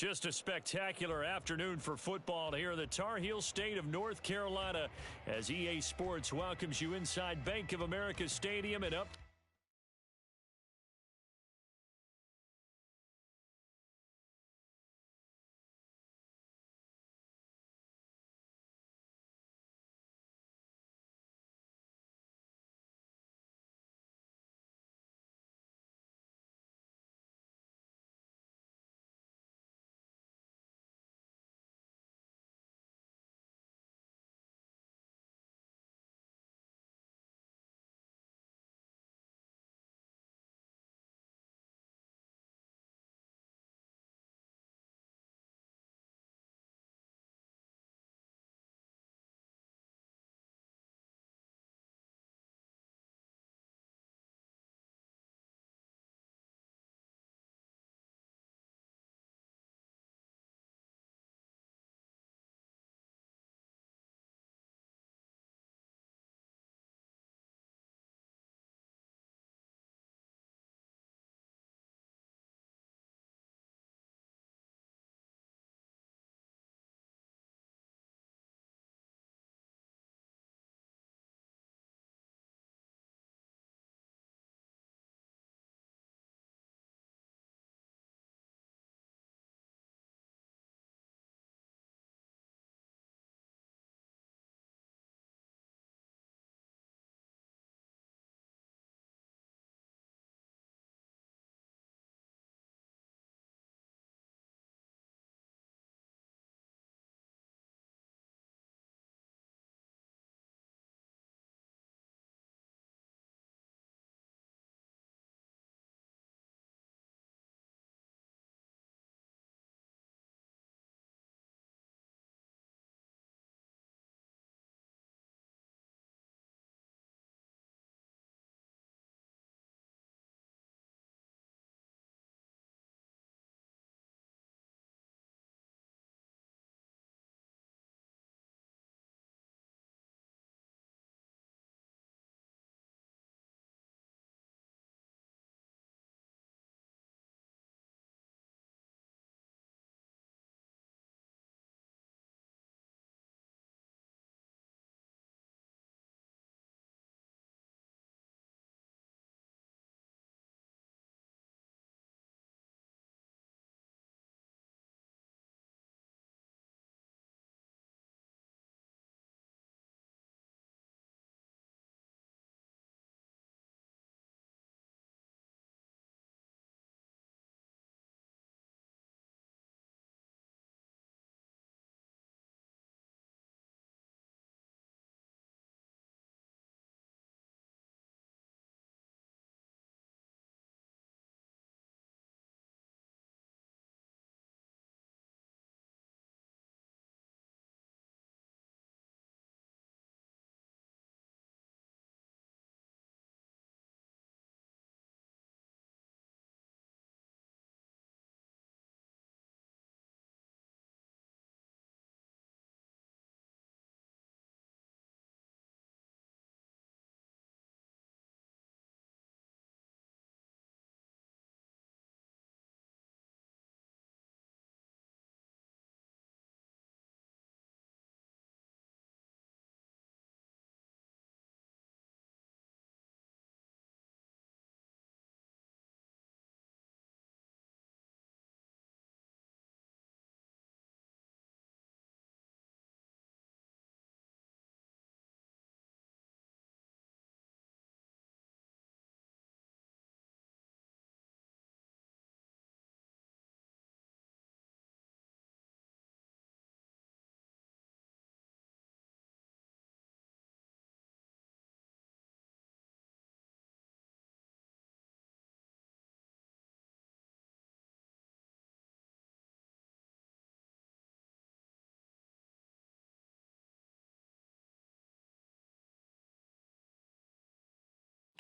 Just a spectacular afternoon for football here in the Tar Heel state of North Carolina as EA Sports welcomes you inside Bank of America Stadium and up.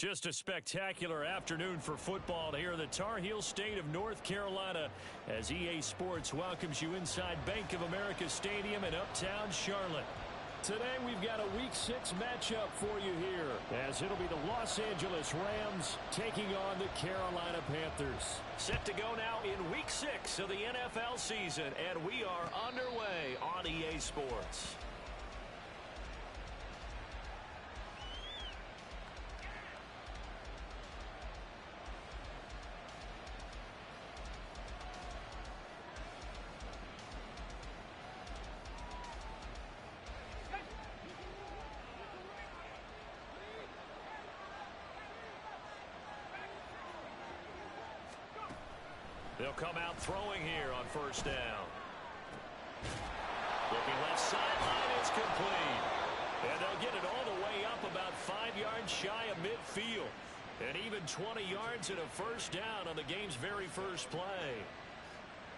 Just a spectacular afternoon for football here in the Tar Heel state of North Carolina as EA Sports welcomes you inside Bank of America Stadium in uptown Charlotte. Today we've got a Week 6 matchup for you here, as it'll be the Los Angeles Rams taking on the Carolina Panthers. Set to go now in Week 6 of the NFL season, and we are underway on EA Sports. They'll come out throwing here on first down. Looking left sideline, it's complete. And they'll get it all the way up about 5 yards shy of midfield. And even 20 yards and a first down on the game's very first play.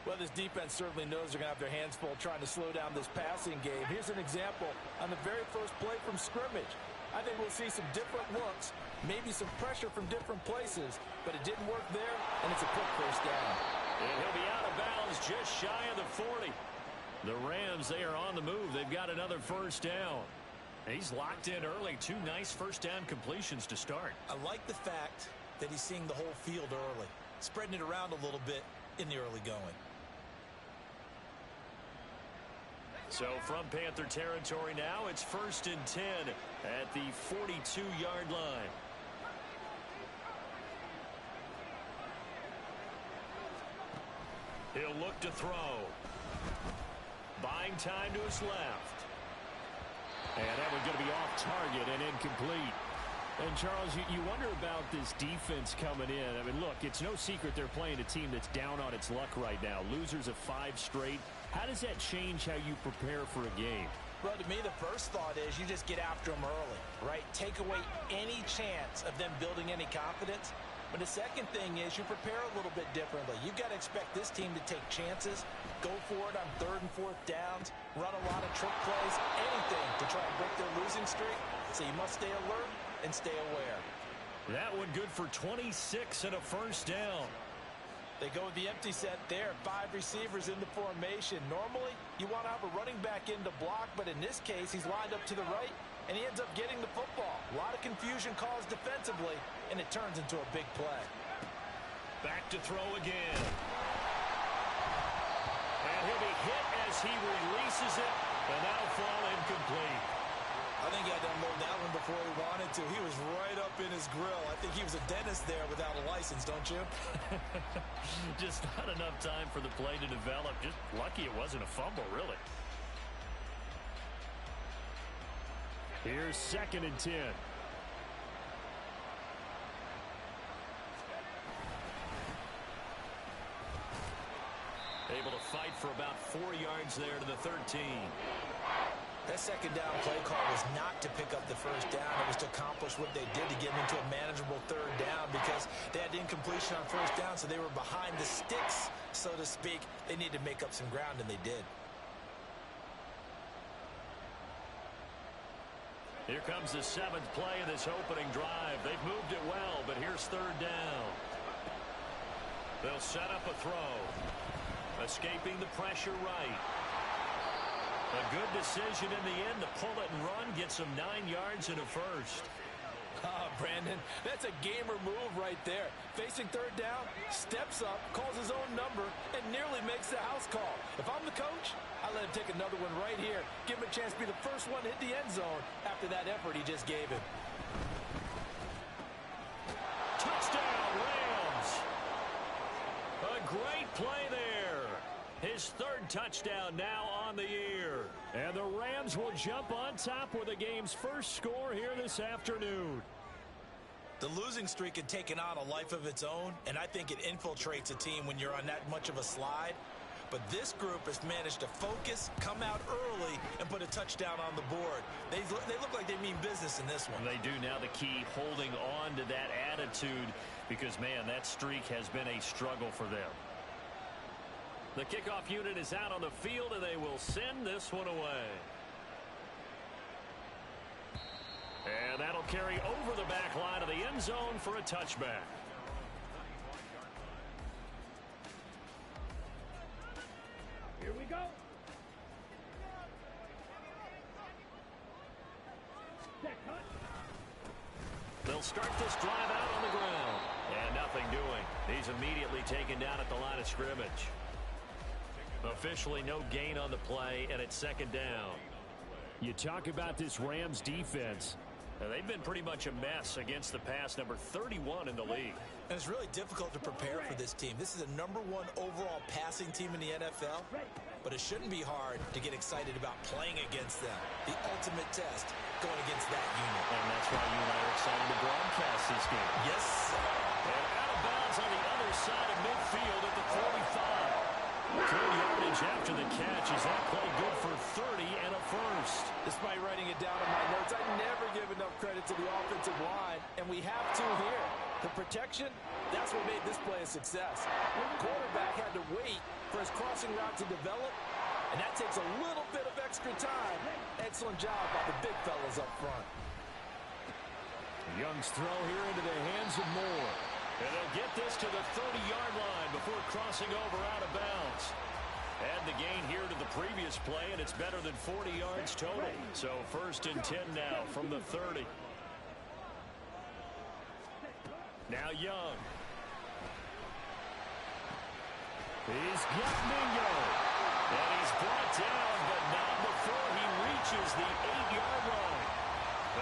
Well, this defense certainly knows they're going to have their hands full trying to slow down this passing game. Here's an example on the very first play from scrimmage. I think we'll see some different looks, maybe some pressure from different places, but it didn't work there, and it's a quick first down. And he'll be out of bounds just shy of the 40. The Rams, they are on the move. They've got another first down. He's locked in early. 2 nice first down completions to start. I like the fact that he's seeing the whole field early, spreading it around a little bit in the early going. So from Panther territory now, it's 1st and 10 at the 42-yard line. He'll look to throw. Buying time to his left. And that one's going to be off target and incomplete. And, Charles, you wonder about this defense coming in. I mean, look, it's no secret they're playing a team that's down on its luck right now. Losers of 5 straight. How does that change how you prepare for a game? Well, to me, the first thought is you just get after them early, right? Take away any chance of them building any confidence. But the second thing is you prepare a little bit differently. You've got to expect this team to take chances, go for it on 3rd and 4th downs, run a lot of trick plays, anything to try and break their losing streak. So you must stay alert and stay aware. That one good for 26 and a first down. They go with the empty set there. 5 receivers in the formation. Normally, you want to have a running back in to block, but in this case, he's lined up to the right, and he ends up getting the football. A lot of confusion caused defensively, and it turns into a big play. Back to throw again. And he'll be hit as he releases it, and that'll fall incomplete. I think he had to unload that one before he wanted to. He was right up in his grill. I think he was a dentist there without a license, don't you? Just not enough time for the play to develop. Just lucky it wasn't a fumble, really. Here's 2nd and 10. Able to fight for about 4 yards there to the 13. That second down play call was not to pick up the first down. It was to accomplish what they did to get them into a manageable 3rd down because they had incompletion on first down, so they were behind the sticks, so to speak. They needed to make up some ground, and they did. Here comes the 7th play of this opening drive. They've moved it well, but here's 3rd down. They'll set up a throw. Escaping the pressure right. A good decision in the end to pull it and run, get some 9 yards and a first. Brandon, that's a gamer move right there. Facing 3rd down, steps up, calls his own number, and nearly makes the house call. If I'm the coach, I let him take another one right here. Give him a chance to be the first one to hit the end zone after that effort he just gave him. Touchdown, Rams! A great play there. His 3rd touchdown now on the year. And the Rams will jump on top with the game's first score here this afternoon. The losing streak had taken on a life of its own, and I think it infiltrates a team when you're on that much of a slide. But this group has managed to focus, come out early, and put a touchdown on the board. They look like they mean business in this one. They do now. The key, holding on to that attitude, because, man, that streak has been a struggle for them. The kickoff unit is out on the field, and they will send this one away. And that'll carry over the back line of the end zone for a touchback. Here we go. They'll start this drive out on the ground. And nothing doing. He's immediately taken down at the line of scrimmage. Officially no gain on the play, and it's second down. You talk about this Rams defense. They've been pretty much a mess against the pass, number 31 in the league. And it's really difficult to prepare for this team. This is a #1 overall passing team in the NFL, but it shouldn't be hard to get excited about playing against them. The ultimate test going against that unit. And that's why you and I are excited to broadcast this game. Yes, sir. And out of bounds on the other side of midfield at the 45. Good yardage after the catch. Is that play good for 30 and a first? Despite writing it down in my notes, I never give enough credit to the offensive line, and we have to here. The protection, that's what made this play a success. The quarterback had to wait for his crossing route to develop, and that takes a little bit of extra time. Excellent job by the big fellas up front. Young's throw here into the hands of Moore. And they'll get this to the 30-yard line before crossing over out of bounds. Add the gain here to the previous play, and it's better than 40 yards total. So 1st and 10 now from the 30. Now Young. He's got Mingo. And he's brought down, but not before he reaches the 8-yard line.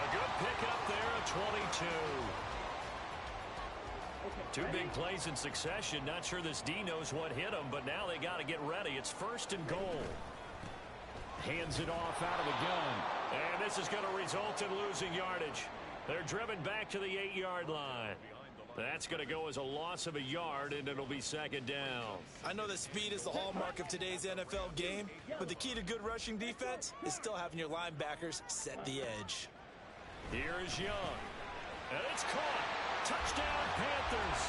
A good pickup there at 22. Two big plays in succession. Not sure this D knows what hit him, but now they got to get ready. It's 1st and goal. Hands it off out of the gun. And this is going to result in losing yardage. They're driven back to the 8-yard line. That's going to go as a loss of a yard, and it'll be second down. I know that speed is the hallmark of today's NFL game, but the key to good rushing defense is still having your linebackers set the edge. Here is Young. And it's caught. Touchdown, Panthers.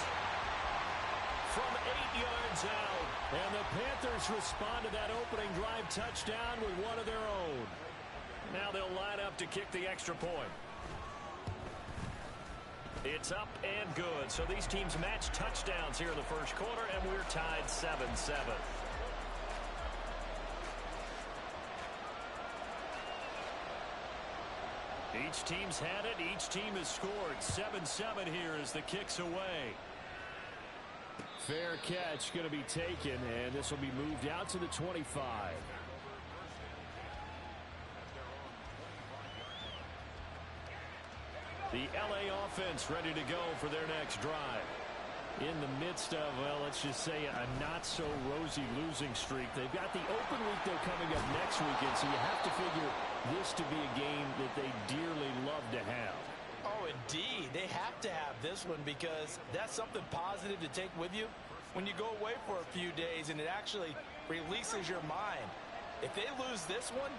From 8 yards out. And the Panthers respond to that opening drive touchdown with one of their own. Now they'll line up to kick the extra point. It's up and good. So these teams match touchdowns here in the first quarter, and we're tied 7-7. Each team's had it. Each team has scored. 7-7 here as the kick's away. Fair catch going to be taken, and this will be moved out to the 25. The LA offense ready to go for their next drive. In the midst of, well, let's just say a not-so-rosy losing streak. They've got the open week, though, coming up next weekend, so you have to figure this to be a game that they dearly love to have. Oh, indeed. They have to have this one because that's something positive to take with you when you go away for a few days, and it actually releases your mind. If they lose this one,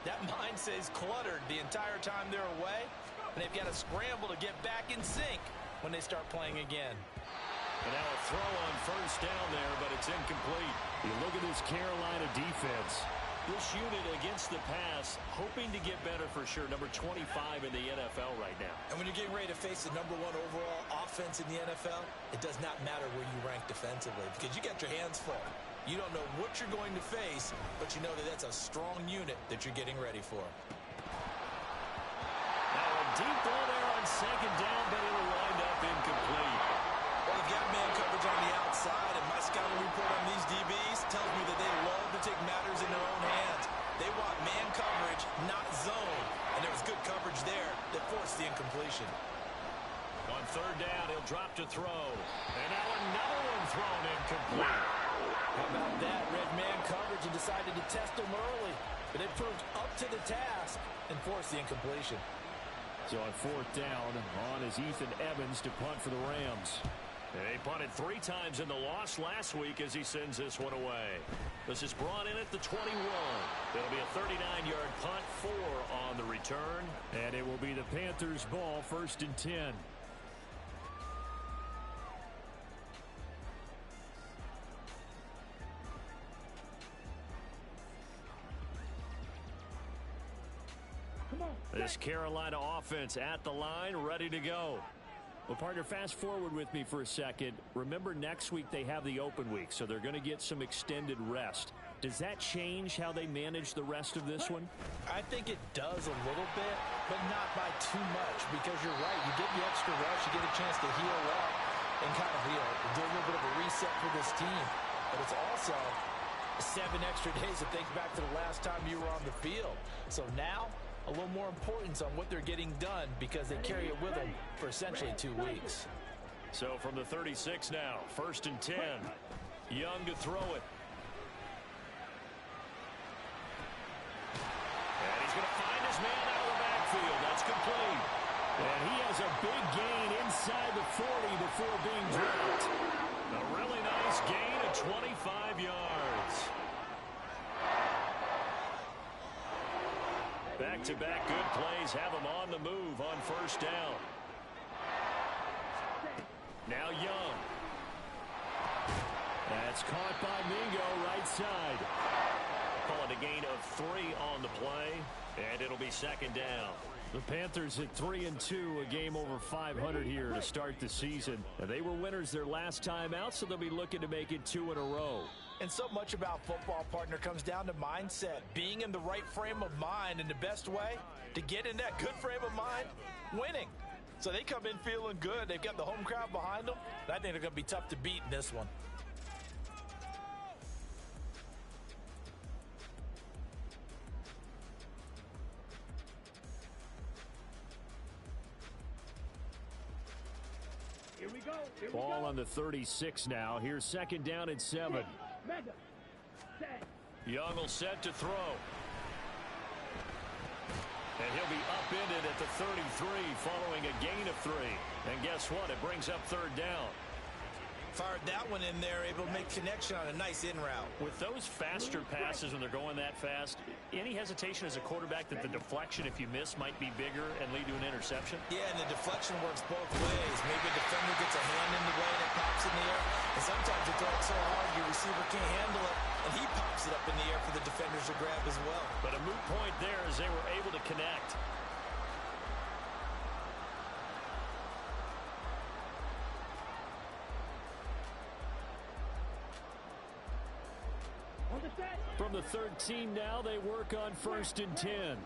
that mind stays cluttered the entire time they're away, and they've got to scramble to get back in sync when they start playing again. And now a throw on 1st down there, but it's incomplete. You look at this Carolina defense. This unit against the pass, hoping to get better for sure. Number 25 in the NFL right now. And when you're getting ready to face the #1 overall offense in the NFL, it does not matter where you rank defensively because you got your hands full. You don't know what you're going to face, but you know that that's a strong unit that you're getting ready for. Now a deep ball there on 2nd down, but it'll wind up incomplete. Well, you've got man coverage on the outside, and my scouting report on these DBs tells me that they love to take matters in their own hands. They want man coverage, not zone. And there was good coverage there that forced the incompletion. On 3rd down, he'll drop to throw. And now another one thrown incomplete. How about that? Red man coverage and decided to test him early. But it proved up to the task and forced the incompletion. So on 4th down, on is Ethan Evans to punt for the Rams. And he punted 3 times in the loss last week as he sends this one away. This is brought in at the 21. It'll be a 39-yard punt, 4 on the return. And it will be the Panthers' ball, 1st and 10. This Carolina offense at the line, ready to go. Well, partner, fast forward with me for a second. Remember, next week they have the open week, so they're going to get some extended rest. Does that change how they manage the rest of this one? I think it does a little bit, but not by too much, because you're right. You get the extra rush, you get a chance to heal up and kind of do a little bit of a reset for this team. But it's also 7 extra days to think back to the last time you were on the field. So now, a little more importance on what they're getting done, because they carry it with them for essentially 2 weeks. So from the 36 now, 1st and 10. Young to throw it. And he's going to find his man out of the backfield. That's complete. And he has a big gain inside the 40 before being dropped. A really nice gain of 25 yards. Back-to-back good plays have him on the move on 1st down. Now Young. That's caught by Mingo right side. Call it a gain of 3 on the play, and it'll be 2nd down. The Panthers at 3-2, a game over 500 here to start the season. And they were winners their last time out, so they'll be looking to make it 2 in a row. And so much about football, partner, comes down to mindset. Being in the right frame of mind, and the best way to get in that good frame of mind, winning. So they come in feeling good. They've got the home crowd behind them. I think they're going to be tough to beat in this one. Ball on the 36 now. Here's 2nd down and 7. Young will set to throw. And he'll be upended at the 33 following a gain of 3. And guess what? It brings up 3rd down. Fired that one in there, able to make connection on a nice in route. With those faster passes when they're going that fast, any hesitation as a quarterback that the deflection, if you miss, might be bigger and lead to an interception? Yeah, and the deflection works both ways. Maybe a defender gets a hand in the way and it pops in the air. And sometimes you throw it so hard your receiver can't handle it, and he pops it up in the air for the defenders to grab as well. But a moot point there as they were able to connect. From the 13 now, they work on 1st and 10.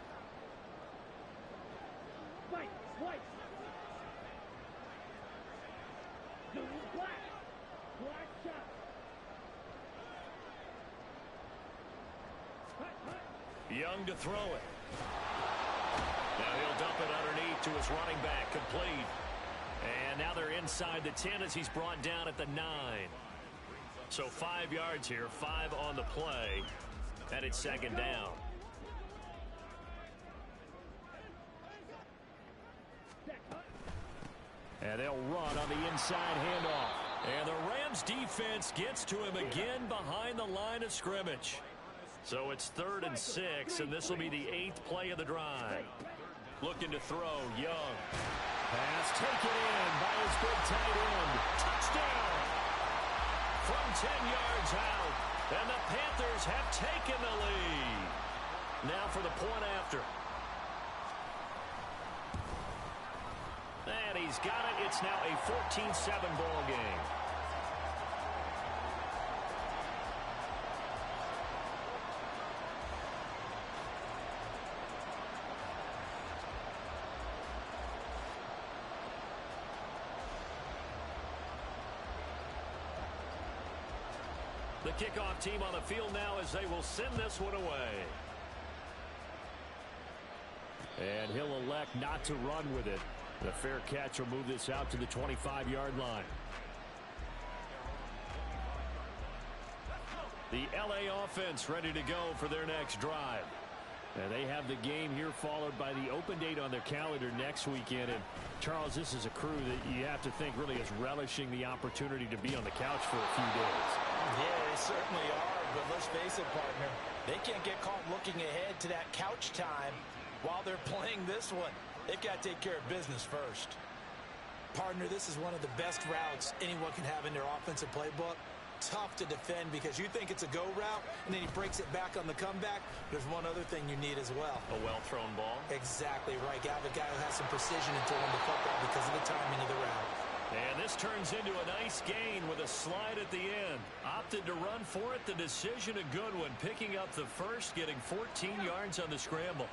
Young to throw it. Now he'll dump it underneath to his running back, complete. And now they're inside the 10 as he's brought down at the 9. So 5 yards here, 5 on the play, and it's 2nd down. And they'll run on the inside handoff. And the Rams defense gets to him again behind the line of scrimmage. So it's 3rd and 6, and this will be the 8th play of the drive. Looking to throw, Young. Pass taken in by his big tight end. Touchdown! From 10 yards out, and the Panthers have taken the lead. Now for the point after. And he's got it. It's now a 14-7 ball game. The kickoff team on the field now as they will send this one away. And he'll elect not to run with it. The fair catch will move this out to the 25-yard line. The LA offense ready to go for their next drive. And they have the game here followed by the open date on their calendar next weekend. And Charles, this is a crew that you have to think really is relishing the opportunity to be on the couch for a few days. Yeah, they certainly are, but let's face it, partner. They can't get caught looking ahead to that couch time while they're playing this one. They've got to take care of business first. Partner, this is one of the best routes anyone can have in their offensive playbook. Tough to defend because you think it's a go route, and then he breaks it back on the comeback. There's one other thing you need as well. A well-thrown ball? Exactly right. Got a guy who has some precision in throwing the football because of the timing of the route. And this turns into a nice gain with a slide at the end. Opted to run for it. The decision a good one. Picking up the first, getting 14 yards on the scramble.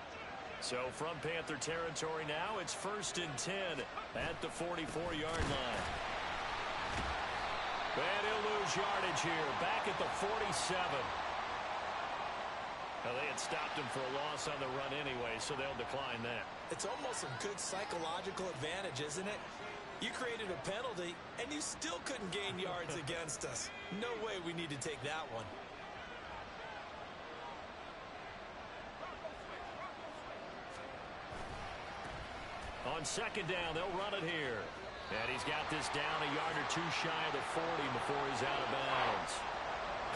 So from Panther territory now, it's 1st and 10 at the 44-yard line. And he'll lose yardage here. Back at the 47. Now, they had stopped him for a loss on the run anyway, so they'll decline that. It's almost a good psychological advantage, isn't it? You created a penalty, and you still couldn't gain yards against us. No way we need to take that one. On 2nd down, they'll run it here. And he's got this down a yard or 2 shy of the 40 before he's out of bounds.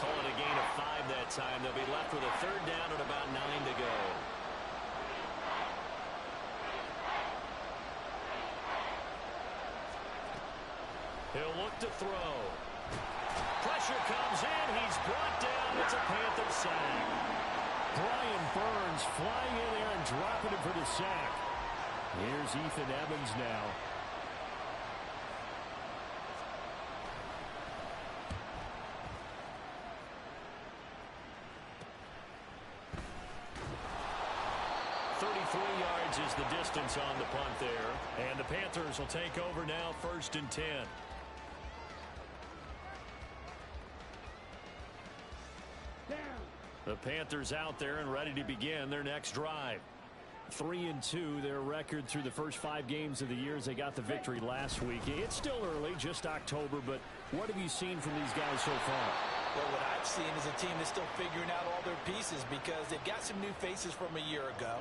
Call it a gain of 5 that time. They'll be left with a 3rd down and about 9 to go. He'll look to throw. Pressure comes in. He's brought down. It's a Panther sack. Brian Burns flying in there and dropping him for the sack. Here's Ethan Evans now. Is the distance on the punt there. And the Panthers will take over now, 1st and 10. The Panthers out there and ready to begin their next drive. 3-2, their record through the first 5 games of the year as they got the victory last week. It's still early, just October, but what have you seen from these guys so far? Well, what I've seen is a team that's still figuring out all their pieces because they've got some new faces from a year ago.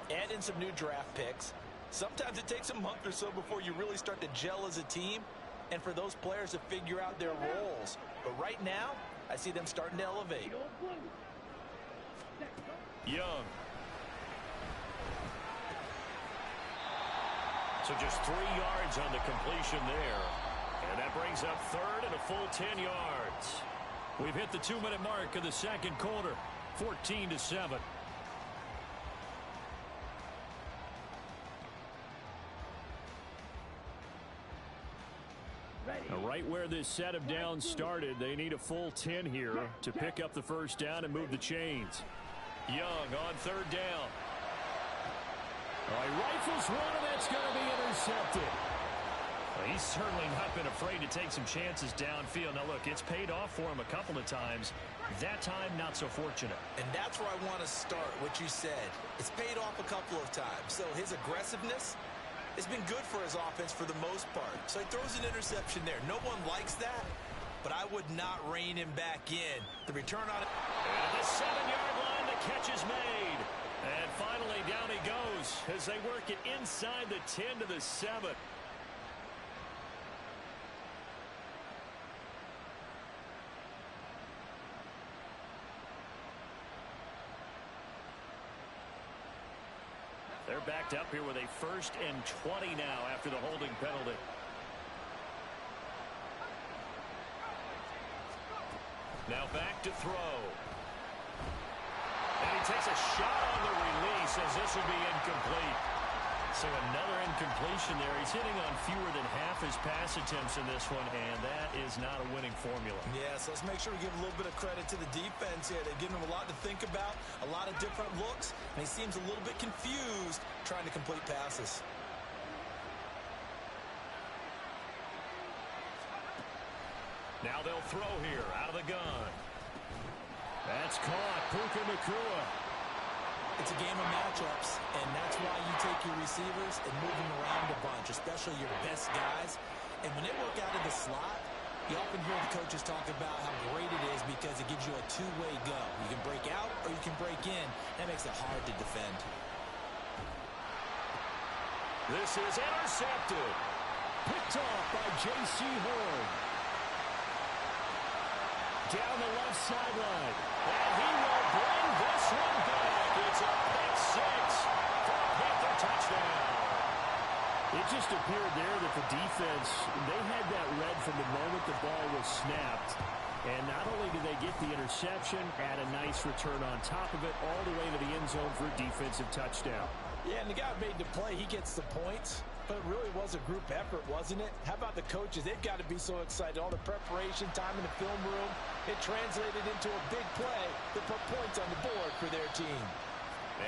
Add in some new draft picks. Sometimes it takes a month or so before you really start to gel as a team and for those players to figure out their roles. But right now, I see them starting to elevate. Young. So just 3 yards on the completion there. And that brings up 3rd and a full 10 yards. We've hit the 2-minute mark of the 2nd quarter. 14-7. Right where this set of downs started, they need a full 10 here to pick up the 1st down and move the chains. Young on 3rd down. All right, rifles one, and that's going to be intercepted. Well, he's certainly not been afraid to take some chances downfield. Now, look, it's paid off for him a couple of times. That time, not so fortunate. And that's where I want to start, what you said. It's paid off a couple of times. So his aggressiveness, it's been good for his offense for the most part. So he throws an interception there. No one likes that, but I would not rein him back in. The return on it. At the 7-yard line, the catch is made. And finally, down he goes as they work it inside the 10 to the 7. They're backed up here with a 1st and 20 now after the holding penalty. Now back to throw. And he takes a shot on the release as this will be incomplete. So another incompletion there. He's hitting on fewer than half his pass attempts in this one, and that is not a winning formula. Yeah, so let's make sure we give a little bit of credit to the defense here. They've given him a lot to think about, a lot of different looks, and he seems a little bit confused trying to complete passes. Now they'll throw here out of the gun. That's caught. Puka Nacua. It's a game of matchups, and that's why you take your receivers and move them around a bunch, especially your best guys. And when they work out of the slot, you often hear the coaches talk about how great it is because it gives you a two-way go. You can break out or you can break in. That makes it hard to defend. This is intercepted. Picked off by J.C. Horn. Down the left sideline. And he will bring this one back. It's a pick six for a Panther touchdown. It just appeared there that the defense, they had that read from the moment the ball was snapped. And not only did they get the interception, add a nice return on top of it, all the way to the end zone for a defensive touchdown. Yeah, and the guy made the play. He gets the points. But it really was a group effort, wasn't it? How about the coaches? They've got to be so excited. All the preparation, time in the film room, it translated into a big play that put points on the board for their team.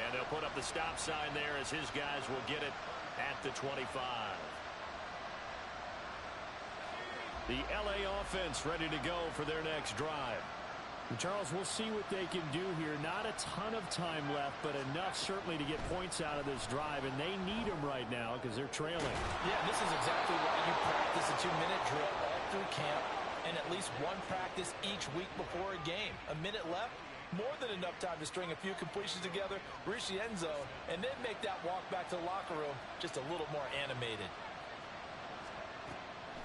And they'll put up the stop sign there as his guys will get it at the 25. The LA offense ready to go for their next drive. Charles, we'll see what they can do here. Not a ton of time left, but enough certainly to get points out of this drive, and they need them right now because they're trailing. Yeah, this is exactly why you practice a 2-minute drill all through camp and at least one practice each week before a game. A minute left, more than enough time to string a few completions together, reach the end zone, and then make that walk back to the locker room just a little more animated.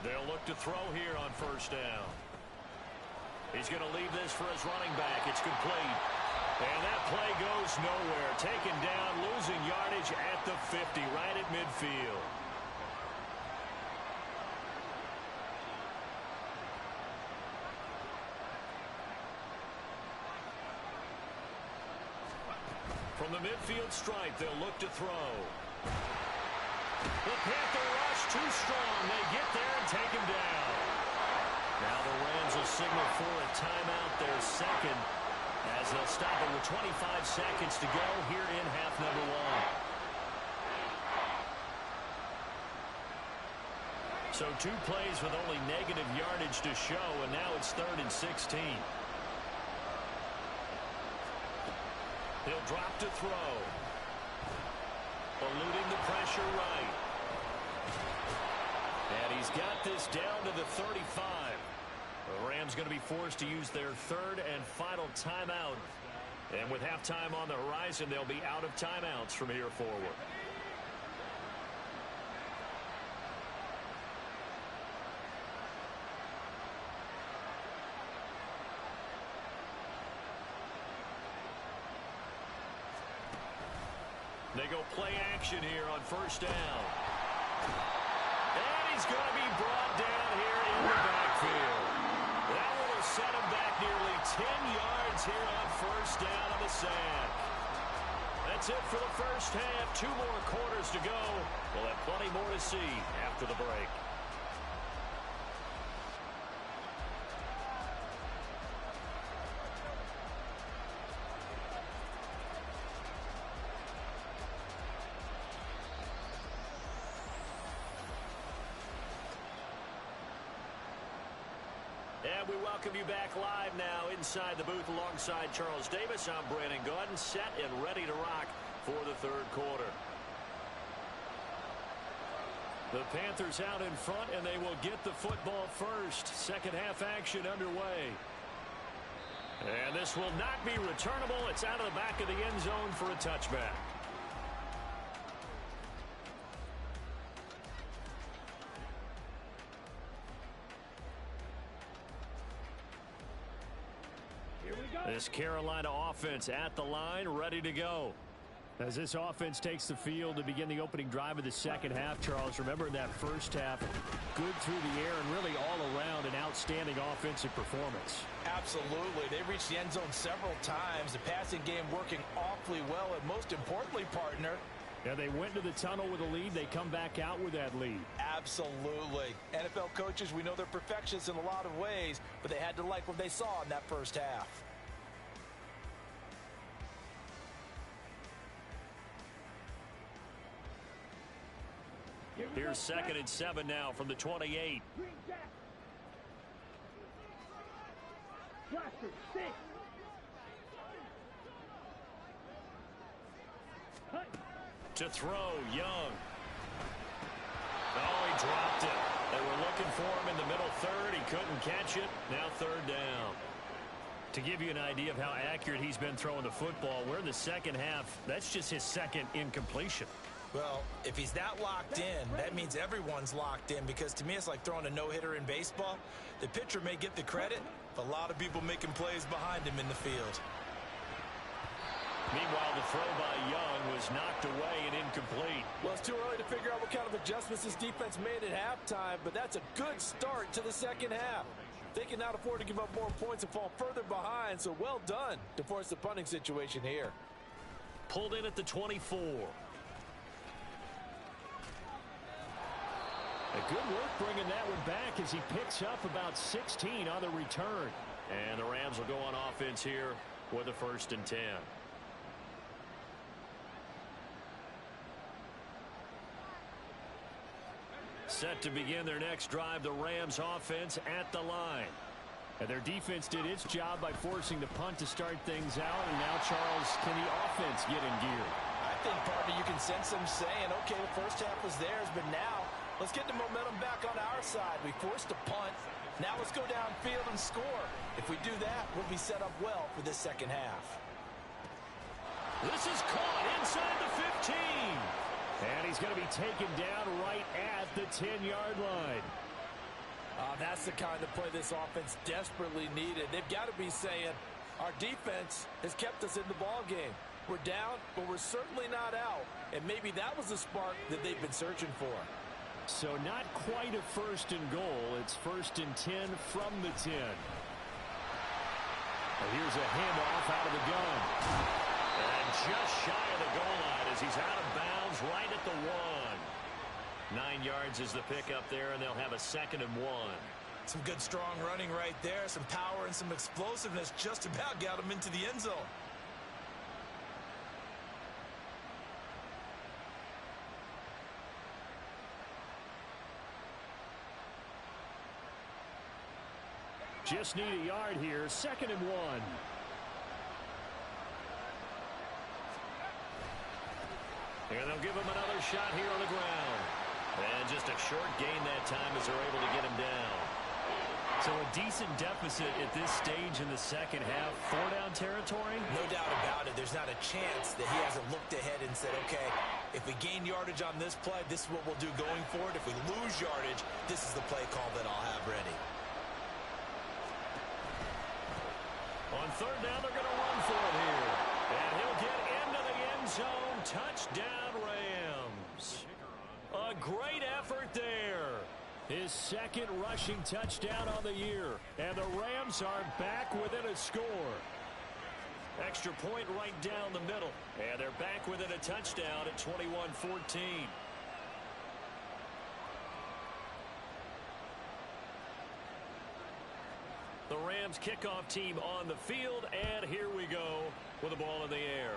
They'll look to throw here on first down. He's going to leave this for his running back. It's complete. And that play goes nowhere. Taken down, losing yardage at the 50, right at midfield. From the midfield stripe, they'll look to throw. The Panther rush too strong. They get there and take him down. Now the Rams will signal for a timeout, their second, as they'll stop it with 25 seconds to go here in half number one. So 2 plays with only negative yardage to show, and now it's 3rd and 16. He'll drop to throw. Eluding the pressure right. And he's got this down to the 35. The Rams going to be forced to use their 3rd and final timeout. And with halftime on the horizon, they'll be out of timeouts from here forward. They go play action here on first down. And he's going to be brought down here in the backfield. That will set him back nearly 10 yards here on first down on the sack. That's it for the first half. 2 more quarters to go. We'll have plenty more to see after the break. And we welcome you back live now inside the booth alongside Charles Davis. I'm Brandon Gaudin, set and ready to rock for the 3rd quarter. The Panthers out in front, and they will get the football first. Second half action underway. And this will not be returnable. It's out of the back of the end zone for a touchback. This Carolina offense at the line, ready to go. As this offense takes the field to begin the opening drive of the second half, Charles, remember in that first half, good through the air and really all around an outstanding offensive performance. Absolutely. They reached the end zone several times. The passing game working awfully well, and most importantly, partner, yeah, they went to the tunnel with a lead. They come back out with that lead. Absolutely. NFL coaches, we know they're perfectionists in a lot of ways, but they had to like what they saw in that first half. Here's 2nd and 7 now from the 28. To throw, Young. Oh, he dropped it. They were looking for him in the middle 3rd. He couldn't catch it. Now 3rd down. To give you an idea of how accurate he's been throwing the football, we're in the second half. That's just his 2nd incompletion. Well, if he's that locked in, that means everyone's locked in, because to me it's like throwing a no-hitter in baseball. The pitcher may get the credit, but a lot of people making plays behind him in the field. Meanwhile, the throw by Young was knocked away and incomplete. Well, it's too early to figure out what kind of adjustments this defense made at halftime, but that's a good start to the second half. They can now afford to give up more points and fall further behind, so well done to force the punting situation here. Pulled in at the 24. Good work bringing that one back as he picks up about 16 on the return. And the Rams will go on offense here with a 1st and 10. Set to begin their next drive, the Rams offense at the line. And their defense did its job by forcing the punt to start things out. And now, Charles, can the offense get in gear? I think, partner, you can sense them saying, okay, the first half was theirs, but now let's get the momentum back on our side. We forced a punt. Now let's go downfield and score. If we do that, we'll be set up well for this second half. This is caught inside the 15. And he's going to be taken down right at the 10-yard line. That's the kind of play this offense desperately needed. They've got to be saying, our defense has kept us in the ball game. We're down, but we're certainly not out. And maybe that was the spark that they've been searching for. So not quite a 1st and goal. It's 1st and 10 from the 10. And here's a handoff out of the gun. And just shy of the goal line as he's out of bounds right at the 1. 9 yards is the pickup there, and they'll have a 2nd and 1. Some good, strong running right there. Some power and some explosiveness just about got him into the end zone. Just need a yard here. 2nd and 1. And they'll give him another shot here on the ground. And just a short gain that time as they're able to get him down. So a decent deficit at this stage in the second half. 4-down territory? No doubt about it. There's not a chance that he hasn't looked ahead and said, okay, if we gain yardage on this play, this is what we'll do going forward. If we lose yardage, this is the play call that I'll have ready. On 3rd down, they're going to run for it here. And he'll get into the end zone. Touchdown, Rams. A great effort there. His 2nd rushing touchdown on the year. And the Rams are back within a score. Extra point right down the middle. And they're back within a touchdown at 21-14. The Rams kickoff team on the field, and here we go with the ball in the air.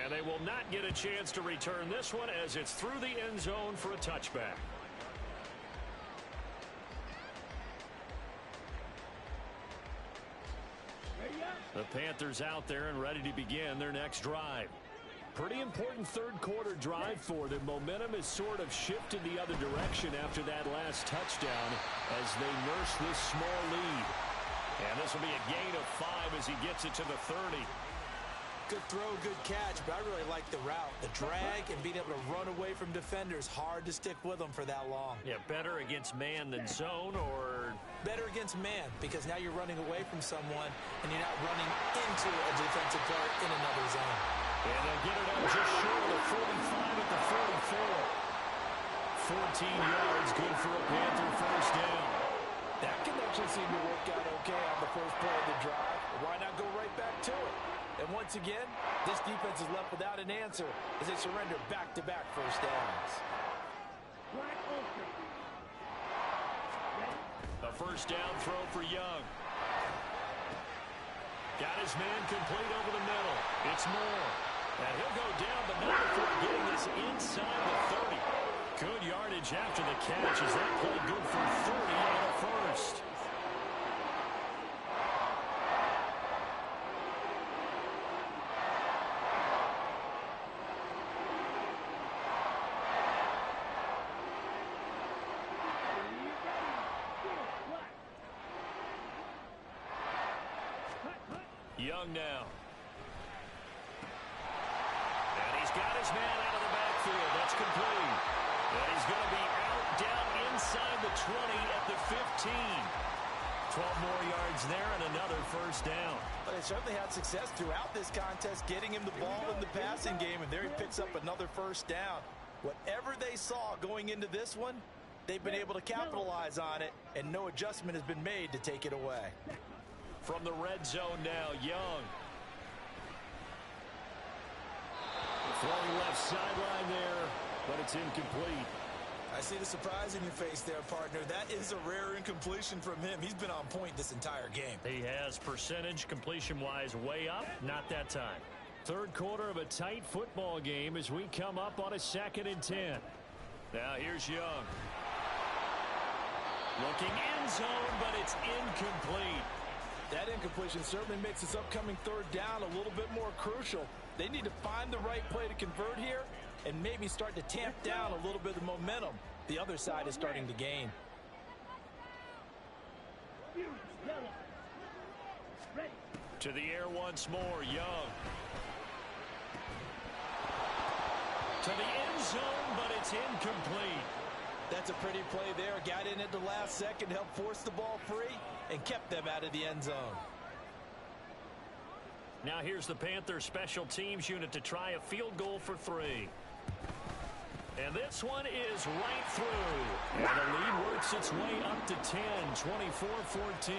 And they will not get a chance to return this one as it's through the end zone for a touchback. The Panthers out there and ready to begin their next drive. Pretty important 3rd quarter drive for them. Momentum has sort of shifted the other direction after that last touchdown as they nurse this small lead. And this will be a gain of 5 as he gets it to the 30. Good throw, good catch, but I really like the route. The drag and being able to run away from defenders, hard to stick with them for that long. Yeah, better against man than zone, or better against man, because now you're running away from someone and you're not running into a defensive player in another zone. And they'll get it up just short of the 45 at the 44. 14 yards, good for a Panther 1st down. That connection seemed to work out okay on the first play of the drive. Why not go right back to it? And once again, this defense is left without an answer as they surrender back-to-back 1st downs. A 1st down throw for Young. Got his man complete over the middle. It's Moore. And he'll go down, but not before getting this inside the 30. Good yardage after the catch as that play good for 30 on a 1st. Young now. And he's got his man out of the backfield. That's complete. And he's going to be out down inside the 20 at the 15. 12 more yards there and another 1st down. But they certainly had success throughout this contest getting him the ball in the passing game, and there he picks up another 1st down. Whatever they saw going into this one, they've been able to capitalize on it, and no adjustment has been made to take it away. From the red zone now, Young. Throwing left sideline there, but it's incomplete. I see the surprise in your face there, partner. That is a rare incompletion from him. He's been on point this entire game. He has percentage completion-wise way up, not that time. Third quarter of a tight football game as we come up on a 2nd and 10. Now here's Young. Looking end zone, but it's incomplete. That incompletion certainly makes this upcoming third down a little bit more crucial. They need to find the right play to convert here and maybe start to tamp down a little bit of the momentum the other side is starting to gain. To the air once more, Young. To the end zone, but it's incomplete. That's a pretty play there. Got in at the last second, helped force the ball free, and kept them out of the end zone. Now here's the Panthers special teams unit to try a field goal for 3. And this one is right through. And the lead works its way up to 10, 24-14.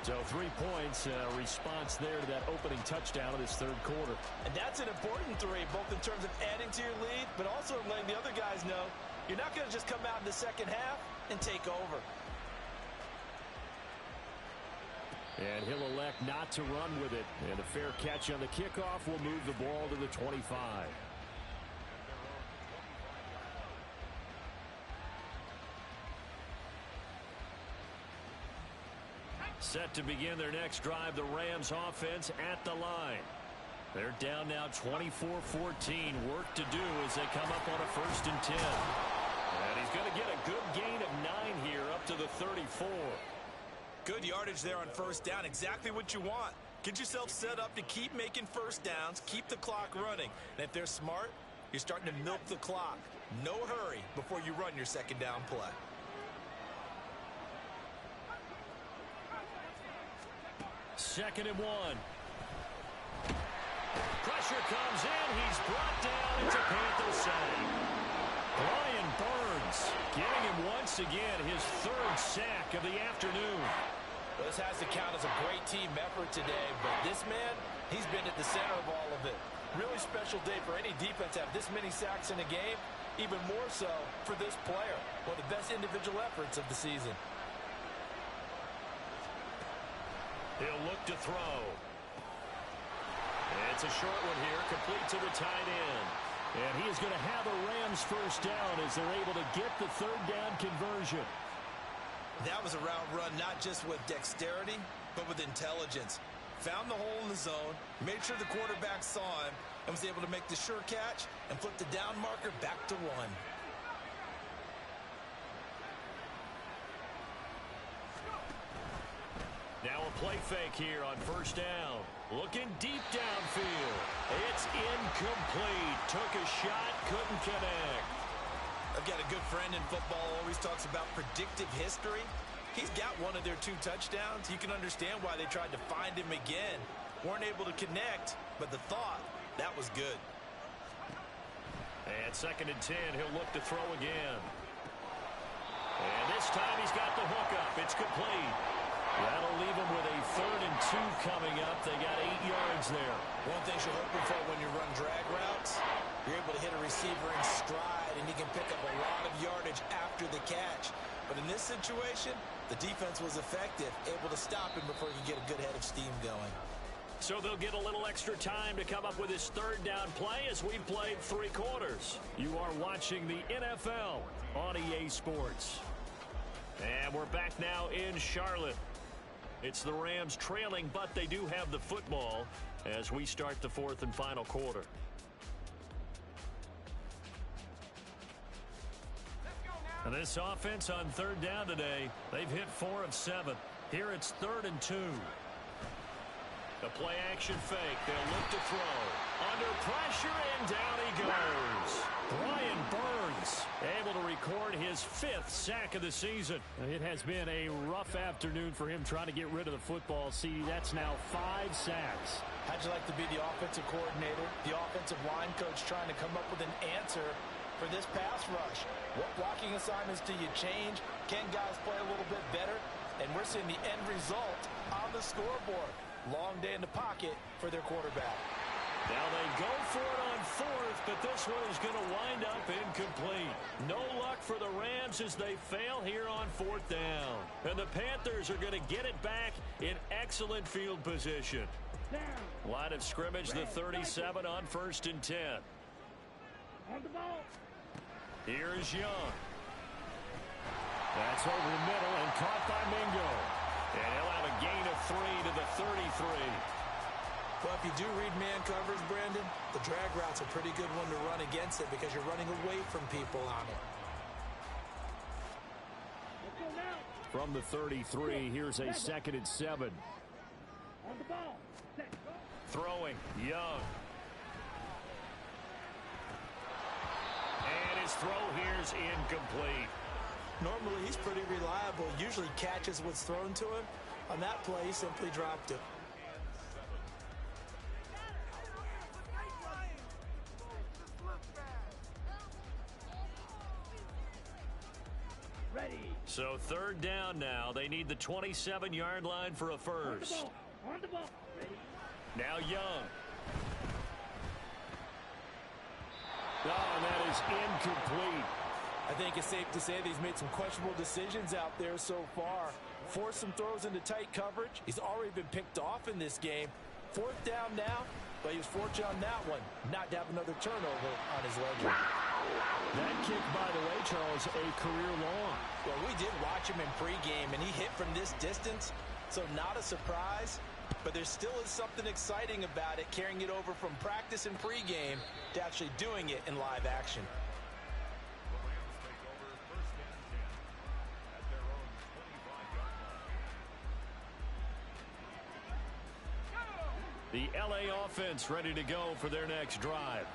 So 3 points, response there to that opening touchdown of this third quarter. And that's an important 3, both in terms of adding to your lead, but also letting the other guys know you're not going to just come out in the second half and take over. And he'll elect not to run with it. And a fair catch on the kickoff will move the ball to the 25. Set to begin their next drive, the Rams offense at the line. They're down now 24-14. Work to do as they come up on a 1st and 10. And he's going to get a good gain of 9 here up to the 34. Good yardage there on first down. Exactly what you want. Get yourself set up to keep making first downs, keep the clock running. And if they're smart, you're starting to milk the clock. No hurry before you run your second down play. Second and 1. Pressure comes in. He's brought down. It's a Panthers sack. Brian Burns getting him once again his 3rd sack of the afternoon. Well, this has to count as a great team effort today, but this man, he's been at the center of all of it. Really special day for any defense to have this many sacks in a game, even more so for this player. One of the best individual efforts of the season. He'll look to throw. It's a short one here, complete to the tight end. And he is going to have a Rams first down as they're able to get the 3rd down conversion. That was a route run not just with dexterity, but with intelligence. Found the hole in the zone, made sure the quarterback saw him, and was able to make the sure catch and flip the down marker back to 1. Now a play fake here on first down. Looking deep downfield. It's incomplete. Took a shot, couldn't connect. I've got a good friend in football, always talks about predictive history. He's got one of their 2 touchdowns. You can understand why they tried to find him again. Weren't able to connect, but the thought, that was good. And 2nd and 10, he'll look to throw again. And this time he's got the hook up. It's complete. That'll leave him with a 3rd and 2 coming up. They got 8 yards there. One thing you're hoping for when you run drag routes, you're able to hit a receiver in stride, and he can pick up a lot of yardage after the catch. But in this situation, the defense was effective, able to stop him before he could get a good head of steam going. So they'll get a little extra time to come up with his 3rd down play as we played 3 quarters. You are watching the NFL on EA Sports. And we're back now in Charlotte. It's the Rams trailing, but they do have the football as we start the 4th and final quarter. And this offense on 3rd down today, they've hit 4 of 7. Here it's 3rd and 2. The play action fake. They'll look to throw. Under pressure, and down he goes. Brian Burns able to record his 5th sack of the season. It has been a rough afternoon for him trying to get rid of the football. See, that's now 5 sacks. How'd you like to be the offensive coordinator, the offensive line coach trying to come up with an answer for this pass rush? What blocking assignments do you change? Can guys play a little bit better? And we're seeing the end result on the scoreboard. Long day in the pocket for their quarterback. Now they go for it on 4th, but that this one is going to wind up incomplete. No luck for the Rams as they fail here on 4th down. And the Panthers are going to get it back in excellent field position. Line of scrimmage, the 37 on 1st and 10. Here's Young. That's over the middle and caught by Mingo. And he'll have a gain of 3 to the 33. Well, if you do read man coverage, Brandon, the drag route's a pretty good one to run against it because you're running away from people on it. From the 33, here's a 2nd and 7. Throwing, Young. And his throw here's incomplete. Normally, he's pretty reliable. Usually catches what's thrown to him. On that play, he simply dropped it. So 3rd down now. They need the 27-yard line for a first. Now Young. Oh, and that is incomplete. I think it's safe to say that he's made some questionable decisions out there so far. Forced some throws into tight coverage. He's already been picked off in this game. 4th down now, but he was fortunate on that one, not to have another turnover on his ledger. That kick, by the way, Charles, a career long. Well, we did watch him in pregame, and he hit from this distance, so not a surprise. But there still is something exciting about it, carrying it over from practice and pregame to actually doing it in live action. The LA offense ready to go for their next drive.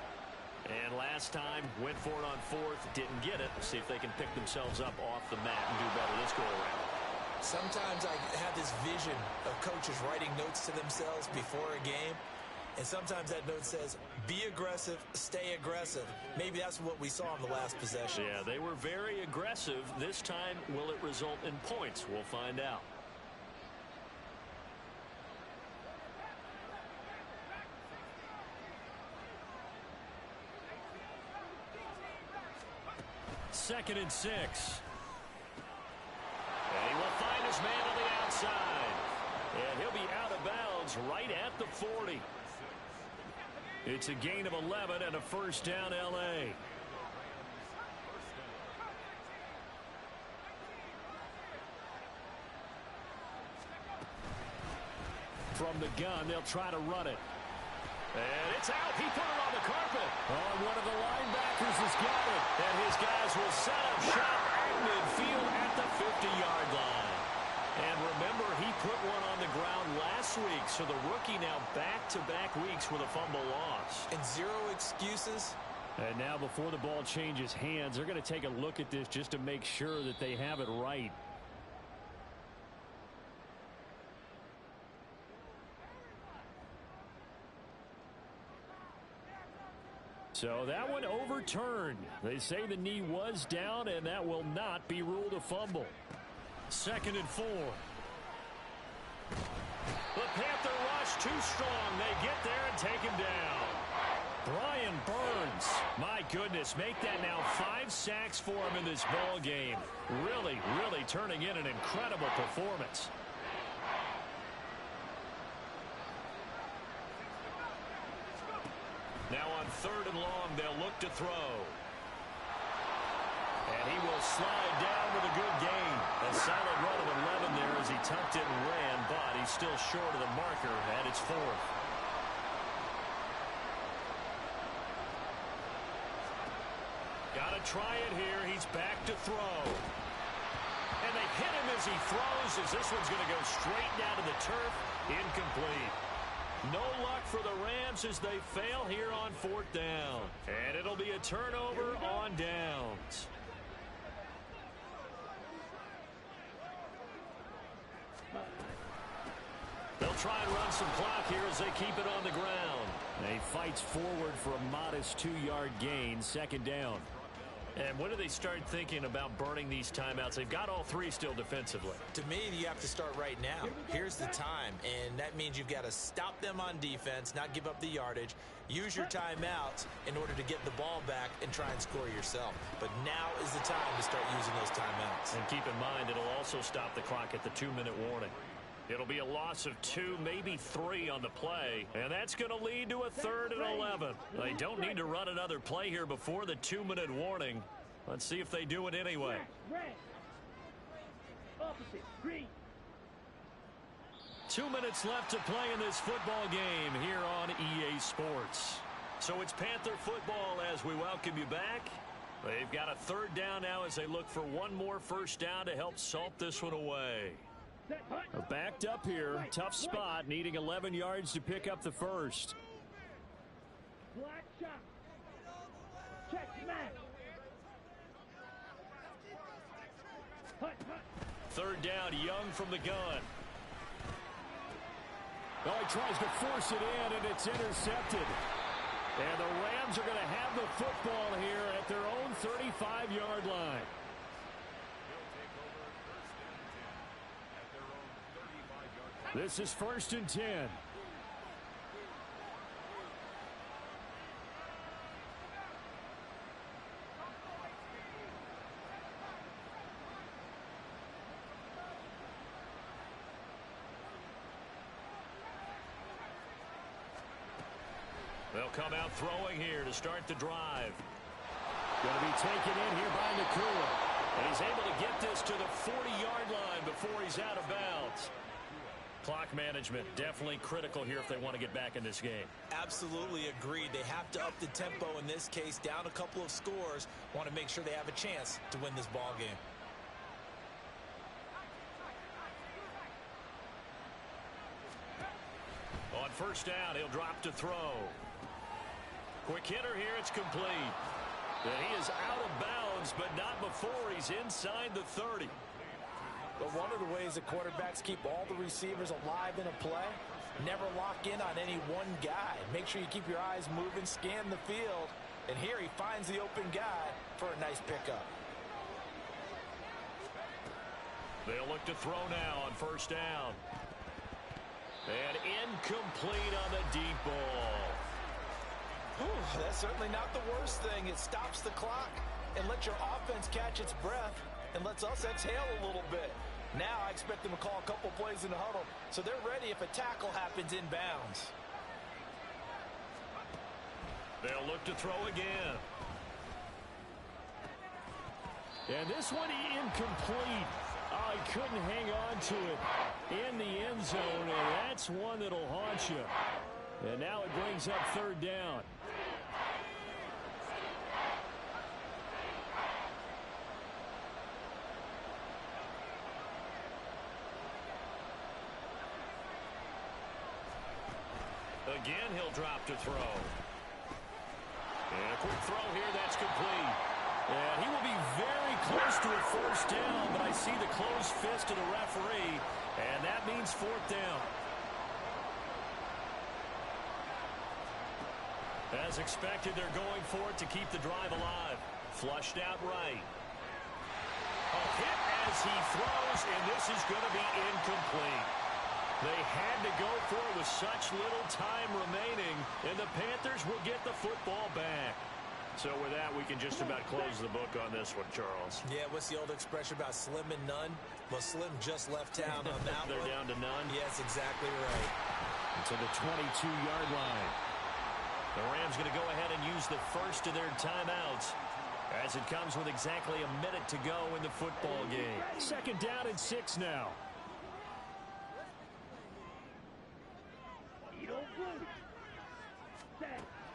And last time, went for it on 4th, didn't get it. Let's see if they can pick themselves up off the mat and do better this go-around. Sometimes I have this vision of coaches writing notes to themselves before a game. And sometimes that note says, be aggressive, stay aggressive. Maybe that's what we saw in the last possession. Yeah, they were very aggressive. This time, will it result in points? We'll find out. Second and 6. And he will find his man on the outside. And he'll be out of bounds right at the 40. It's a gain of 11 and a 1st down, LA. From the gun, they'll try to run it. And it's out. He put it on the carpet. Oh, one of the linebackers has got it. And his guys will set up shop at midfield at the 50-yard line. And remember, he put one on the ground last week. So the rookie now back-to-back weeks with a fumble loss. And zero excuses. And now before the ball changes hands, they're going to take a look at this just to make sure that they have it right. So that one overturned. They say the knee was down, and that will not be ruled a fumble. 2nd and 4. The Panther rush too strong. They get there and take him down. Brian Burns, my goodness, make that now 5 sacks for him in this ball game. Really, really turning in an incredible performance. Now on 3rd and long, they'll look to throw. And he will slide down with a good gain. A solid run of 11 there as he tucked it and ran, but he's still short of the marker at its 4th. Got to try it here. He's back to throw. And they hit him as he throws, as this one's going to go straight down to the turf. Incomplete. No luck for the Rams as they fail here on 4th down. And it'll be a turnover on downs. They'll try and run some clock here as they keep it on the ground. And he fights forward for a modest 2-yard gain. 2nd down. And when do they start thinking about burning these timeouts? They've got all three still defensively. To me, you have to start right now. Here's the time, and that means you've got to stop them on defense, not give up the yardage, use your timeouts in order to get the ball back and try and score yourself. But now is the time to start using those timeouts. And keep in mind, it'll also stop the clock at the 2-minute warning. It'll be a loss of 2, maybe 3 on the play, and that's going to lead to a 3rd and 11. They don't need to run another play here before the 2-minute warning. Let's see if they do it anyway. 2 minutes left to play in this football game here on EA Sports. So it's Panther football as we welcome you back. They've got a 3rd down now as they look for one more first down to help salt this one away. They're backed up here. Tough spot, needing 11 yards to pick up the first. Black shot. Check smash. Hut, hut. 3rd down, Young from the gun. Oh, he tries to force it in, and it's intercepted. And the Rams are going to have the football here at their own 35-yard line. This is 1st and 10. They'll come out throwing here to start the drive. Going to be taken in here by Nakua. And he's able to get this to the 40-yard line before he's out of bounds. Clock management definitely critical here if they want to get back in this game. Absolutely agreed. They have to up the tempo in this case, down a couple of scores. Want to make sure they have a chance to win this ball game. On 1st down, he'll drop to throw. Quick hitter here, it's complete. And he is out of bounds, but not before he's inside the 30. But one of the ways that quarterbacks keep all the receivers alive in a play, never lock in on any one guy. Make sure you keep your eyes moving, scan the field, and here he finds the open guy for a nice pickup. They'll look to throw now on 1st down. And incomplete on the deep ball. Whew, that's certainly not the worst thing. It stops the clock and lets your offense catch its breath and lets us exhale a little bit. Now I expect them to call a couple plays in the huddle, so they're ready if a tackle happens in bounds. They'll look to throw again. And this one incomplete. Oh, he couldn't hang on to it in the end zone, and that's one that'll haunt you. And now it brings up 3rd down. Again, he'll drop to throw. And a quick throw here, that's complete. And he will be very close to a 1st down, but I see the closed fist of the referee, and that means 4th down. As expected, they're going for it to keep the drive alive. Flushed out right. A hit as he throws, and this is going to be incomplete. They had to go for it with such little time remaining, and the Panthers will get the football back. So with that, we can just about close the book on this one, Charles. Yeah, what's the old expression about slim and none? Well, Slim just left town on that They're one. down to none. Yes, exactly right. To the 22-yard line. The Rams going to go ahead and use the first of their timeouts as it comes with exactly a minute to go in the football game. 2nd down and 6 now.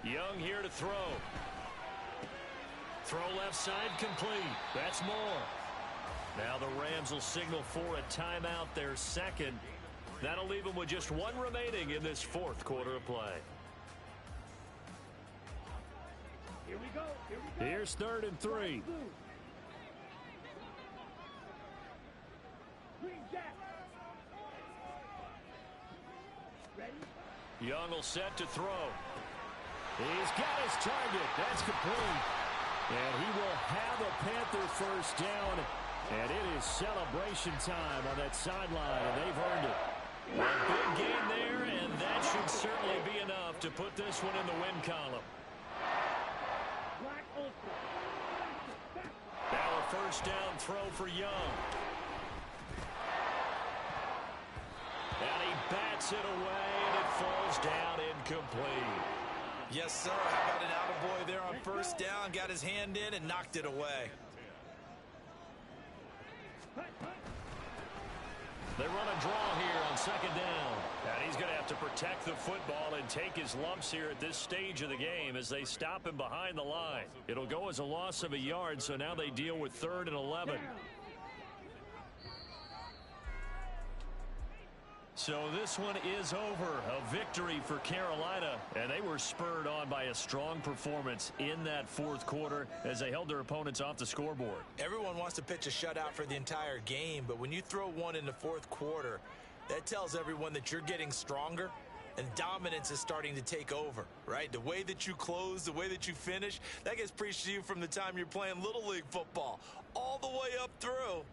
Young here to throw. Throw left side complete. That's more. Now the Rams will signal for a timeout, their 2nd. That'll leave them with just 1 remaining in this 4th quarter of play. Here we go. Here we go. Here's 3rd and 3. Green jack. Ready? Young will set to throw. He's got his target. That's complete. And he will have a Panther first down. And it is celebration time on that sideline, and they've earned it. A big gain there, and that should certainly be enough to put this one in the win column. Now a first down throw for Young. And he bats it away, and it falls down incomplete. Yes, sir. How about an attaboy there on first down? Got his hand in and knocked it away. They run a draw here on second down. And he's going to have to protect the football and take his lumps here at this stage of the game as they stop him behind the line. It'll go as a loss of a yard, so now they deal with 3rd and 11. So this one is over. A victory for Carolina, and they were spurred on by a strong performance in that 4th quarter as they held their opponents off the scoreboard. Everyone wants to pitch a shutout for the entire game, but when you throw one in the 4th quarter, that tells everyone that you're getting stronger and dominance is starting to take over, right? The way that you close, the way that you finish, that gets preached to you from the time you're playing Little League football.